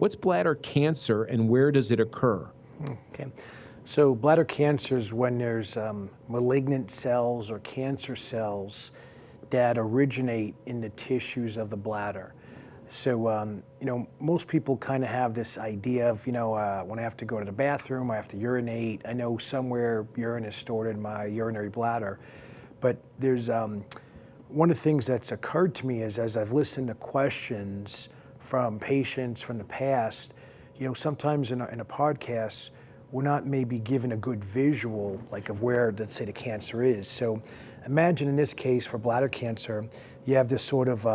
What's bladder cancer and where does it occur? Okay. So bladder cancer is when there's malignant cells or cancer cells that originate in the tissues of the bladder. So, most people kind of have this idea of, when I have to go to the bathroom, I have to urinate. I know somewhere urine is stored in my urinary bladder. But there's one of the things that's occurred to me is as I've listened to questions from patients from the past, sometimes in a podcast, we're not maybe given a good visual, like of where, let's say, the cancer is. So imagine in this case for bladder cancer, you have this sort of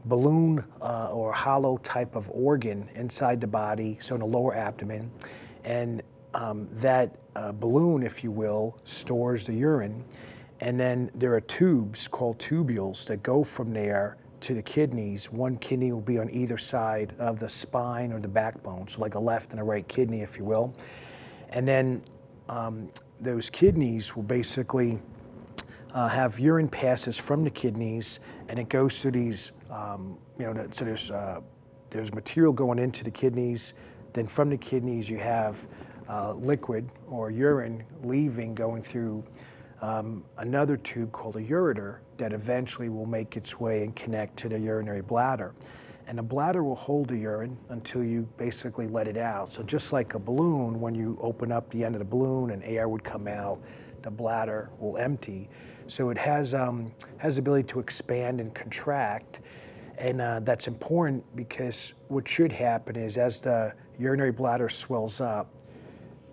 balloon or hollow type of organ inside the body, so in the lower abdomen. And that balloon, if you will, stores the urine. And then there are tubes called tubules that go from there to the kidneys. One kidney will be on either side of the spine or the backbone, so like a left and a right kidney, if you will. And then those kidneys will basically have urine passes from the kidneys, and it goes through these, so there's material going into the kidneys. Then from the kidneys you have liquid or urine leaving, going through another tube called a ureter that eventually will make its way and connect to the urinary bladder. And the bladder will hold the urine until you basically let it out. So just like a balloon, when you open up the end of the balloon and air would come out, the bladder will empty. So it has the ability to expand and contract. And that's important because what should happen is as the urinary bladder swells up,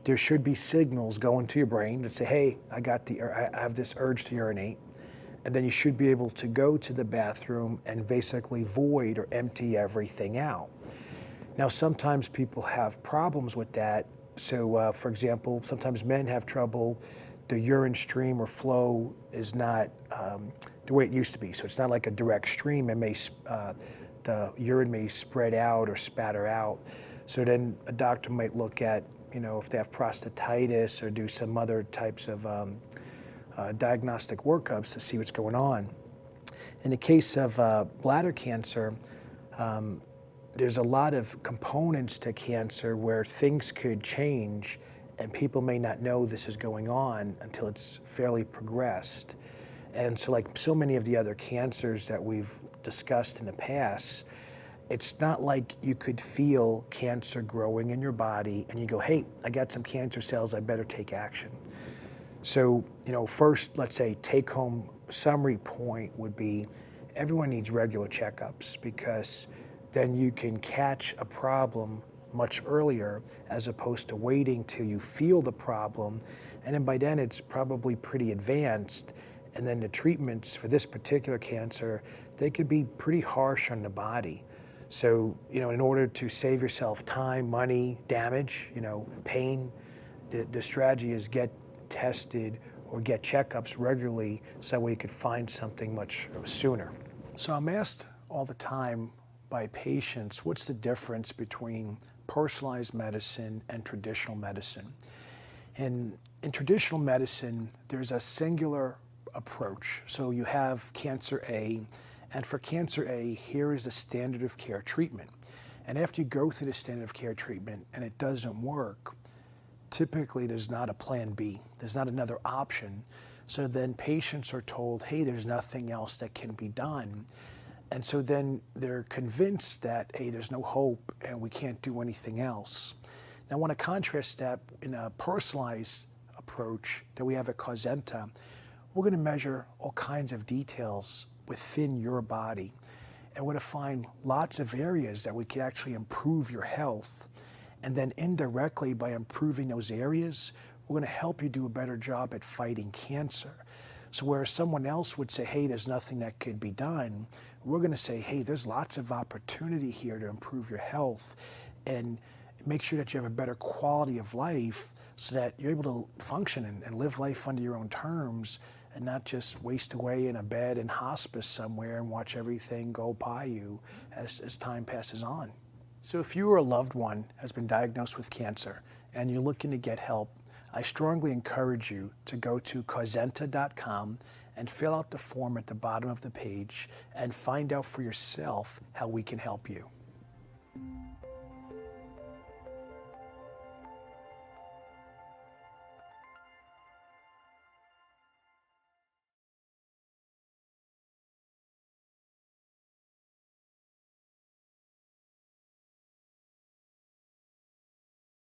there should be signals going to your brain that say, hey, I have this urge to urinate. And then you should be able to go to the bathroom and basically void or empty everything out. Now, sometimes people have problems with that. So, for example, sometimes men have trouble. The urine stream or flow is not the way it used to be. So it's not like a direct stream. The urine may spread out or spatter out. So then a doctor might look at, if they have prostatitis or do some other types of diagnostic workups to see what's going on. In the case of bladder cancer, there's a lot of components to cancer where things could change and people may not know this is going on until it's fairly progressed. And so like so many of the other cancers that we've discussed in the past, it's not like you could feel cancer growing in your body and you go, hey, I got some cancer cells, I better take action. So, first, let's say take-home summary point would be everyone needs regular checkups, because then you can catch a problem much earlier as opposed to waiting till you feel the problem. And then by then it's probably pretty advanced. And then the treatments for this particular cancer, they could be pretty harsh on the body. So, in order to save yourself time, money, damage, pain, the strategy is get tested or get checkups regularly so we could find something much sooner. So I'm asked all the time by patients, what's the difference between personalized medicine and traditional medicine? And in traditional medicine, there's a singular approach. So you have cancer A, and for cancer A, here is the standard of care treatment. And after you go through the standard of care treatment and it doesn't work, typically there's not a plan B. There's not another option. So then patients are told, hey, there's nothing else that can be done. And so then they're convinced that, hey, there's no hope and we can't do anything else. Now I want to contrast that in a personalized approach that we have at Causenta. We're going to measure all kinds of details within your body. And we're going to find lots of areas that we can actually improve your health. And then indirectly, by improving those areas, we're going to help you do a better job at fighting cancer. So whereas someone else would say, hey, there's nothing that could be done, we're going to say, hey, there's lots of opportunity here to improve your health and make sure that you have a better quality of life so that you're able to function and live life under your own terms and not just waste away in a bed in hospice somewhere and watch everything go by you as time passes on. So if you or a loved one has been diagnosed with cancer and you're looking to get help, I strongly encourage you to go to causenta.com and fill out the form at the bottom of the page and find out for yourself how we can help you.